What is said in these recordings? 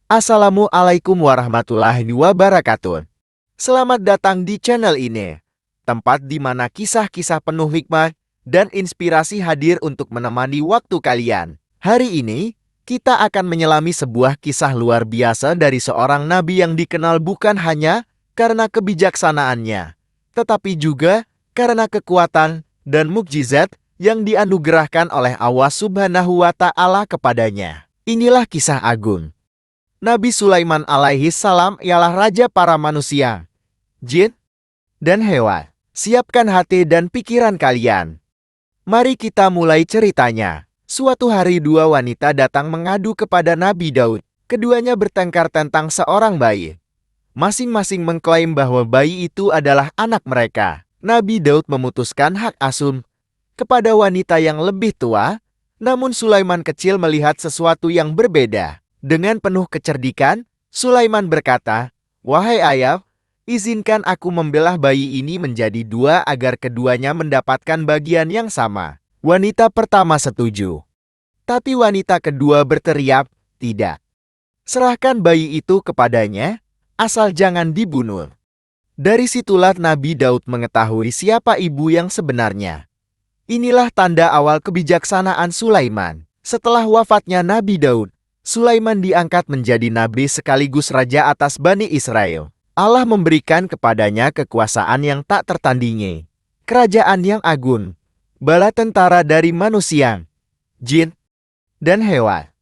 Assalamualaikum warahmatullahi wabarakatuh. Selamat datang di channel ini, tempat di mana kisah-kisah penuh hikmah dan inspirasi hadir untuk menemani waktu kalian. Hari ini, kita akan menyelami sebuah kisah luar biasa dari seorang nabi yang dikenal bukan hanya karena kebijaksanaannya, tetapi juga karena kekuatan dan mukjizat yang dianugerahkan oleh Allah Subhanahu wa Ta'ala kepadanya. Inilah kisah agung Nabi Sulaiman alaihi salam ialah raja para manusia, jin, dan hewan. Siapkan hati dan pikiran kalian. Mari kita mulai ceritanya. Suatu hari dua wanita datang mengadu kepada Nabi Daud. Keduanya bertengkar tentang seorang bayi. Masing-masing mengklaim bahwa bayi itu adalah anak mereka. Nabi Daud memutuskan hak asuh kepada wanita yang lebih tua, namun Sulaiman kecil melihat sesuatu yang berbeda. Dengan penuh kecerdikan, Sulaiman berkata, "Wahai ayah, izinkan aku membelah bayi ini menjadi dua agar keduanya mendapatkan bagian yang sama." Wanita pertama setuju. Tapi wanita kedua berteriak, "Tidak. Serahkan bayi itu kepadanya, asal jangan dibunuh." Dari situlah Nabi Daud mengetahui siapa ibu yang sebenarnya. Inilah tanda awal kebijaksanaan Sulaiman. Setelah wafatnya Nabi Daud, Sulaiman diangkat menjadi nabi sekaligus raja atas Bani Israel. Allah memberikan kepadanya kekuasaan yang tak tertandingi, kerajaan yang agung, bala tentara dari manusia, jin, dan hewan,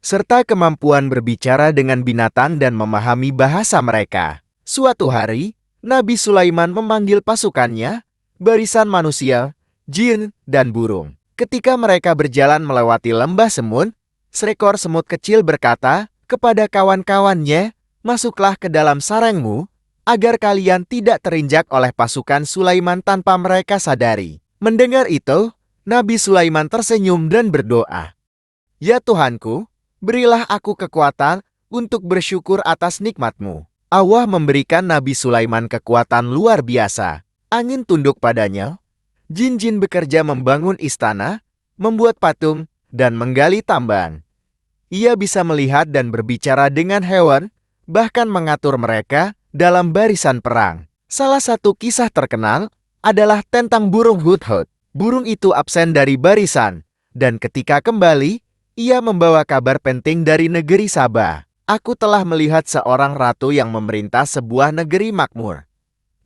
serta kemampuan berbicara dengan binatang dan memahami bahasa mereka. Suatu hari, Nabi Sulaiman memanggil pasukannya, barisan manusia, jin, dan burung. Ketika mereka berjalan melewati lembah semut, seekor semut kecil berkata kepada kawan-kawannya, "Masuklah ke dalam sarangmu, agar kalian tidak terinjak oleh pasukan Sulaiman tanpa mereka sadari." Mendengar itu, Nabi Sulaiman tersenyum dan berdoa, "Ya Tuhanku, berilah aku kekuatan untuk bersyukur atas nikmat-Mu." Allah memberikan Nabi Sulaiman kekuatan luar biasa. Angin tunduk padanya, jin-jin bekerja membangun istana, membuat patung, dan menggali tambang. Ia bisa melihat dan berbicara dengan hewan, bahkan mengatur mereka dalam barisan perang. Salah satu kisah terkenal adalah tentang burung hudhud. Burung itu absen dari barisan, dan ketika kembali, ia membawa kabar penting dari negeri Sabah. "Aku telah melihat seorang ratu yang memerintah sebuah negeri makmur.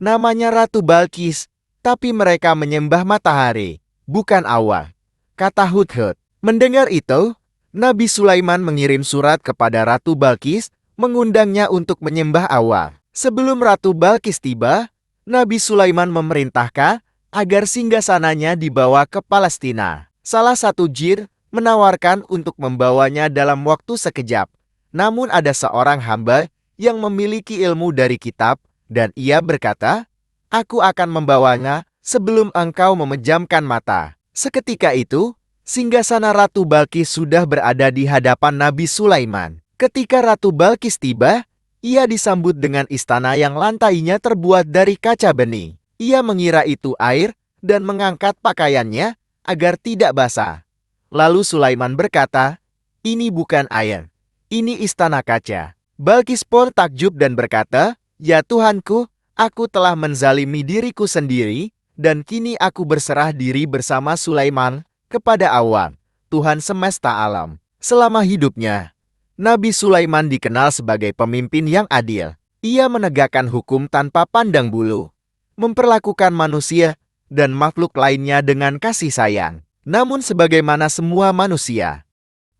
Namanya Ratu Balkis, tapi mereka menyembah matahari, bukan Allah," kata hudhud. Mendengar itu, Nabi Sulaiman mengirim surat kepada Ratu Balkis, mengundangnya untuk menyembah Allah. Sebelum Ratu Balkis tiba, Nabi Sulaiman memerintahkan agar singgasananya dibawa ke Palestina. Salah satu jin menawarkan untuk membawanya dalam waktu sekejap. Namun ada seorang hamba yang memiliki ilmu dari kitab, dan ia berkata, "Aku akan membawanya sebelum engkau memejamkan mata." Seketika itu, singgasana Ratu Balkis sudah berada di hadapan Nabi Sulaiman. Ketika Ratu Balkis tiba, ia disambut dengan istana yang lantainya terbuat dari kaca bening. Ia mengira itu air dan mengangkat pakaiannya agar tidak basah. Lalu Sulaiman berkata, "Ini bukan air, ini istana kaca." Balkis pun takjub dan berkata, "Ya Tuhanku, aku telah menzalimi diriku sendiri, dan kini aku berserah diri bersama Sulaiman kepada Allah, Tuhan semesta alam." Selama hidupnya, Nabi Sulaiman dikenal sebagai pemimpin yang adil. Ia menegakkan hukum tanpa pandang bulu, memperlakukan manusia dan makhluk lainnya dengan kasih sayang. Namun sebagaimana semua manusia,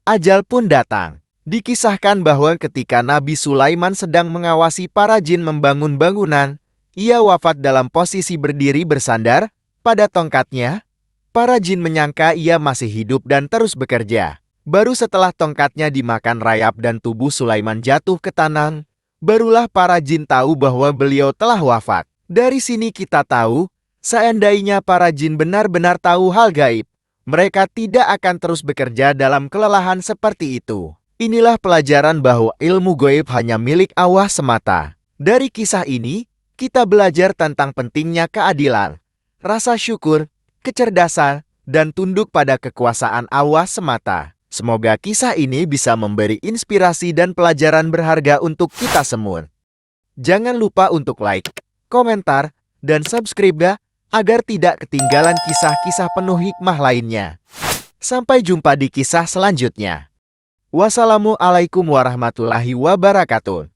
ajal pun datang. Dikisahkan bahwa ketika Nabi Sulaiman sedang mengawasi para jin membangun bangunan, ia wafat dalam posisi berdiri bersandar pada tongkatnya. Para jin menyangka ia masih hidup dan terus bekerja. Baru setelah tongkatnya dimakan rayap dan tubuh Sulaiman jatuh ke tanah, barulah para jin tahu bahwa beliau telah wafat. Dari sini kita tahu, seandainya para jin benar-benar tahu hal gaib, mereka tidak akan terus bekerja dalam kelelahan seperti itu. Inilah pelajaran bahwa ilmu gaib hanya milik Allah semata. Dari kisah ini, kita belajar tentang pentingnya keadilan, rasa syukur, kecerdasan, dan tunduk pada kekuasaan Allah semata. Semoga kisah ini bisa memberi inspirasi dan pelajaran berharga untuk kita semua. Jangan lupa untuk like, komentar, dan subscribe ya, agar tidak ketinggalan kisah-kisah penuh hikmah lainnya. Sampai jumpa di kisah selanjutnya. Wassalamualaikum warahmatullahi wabarakatuh.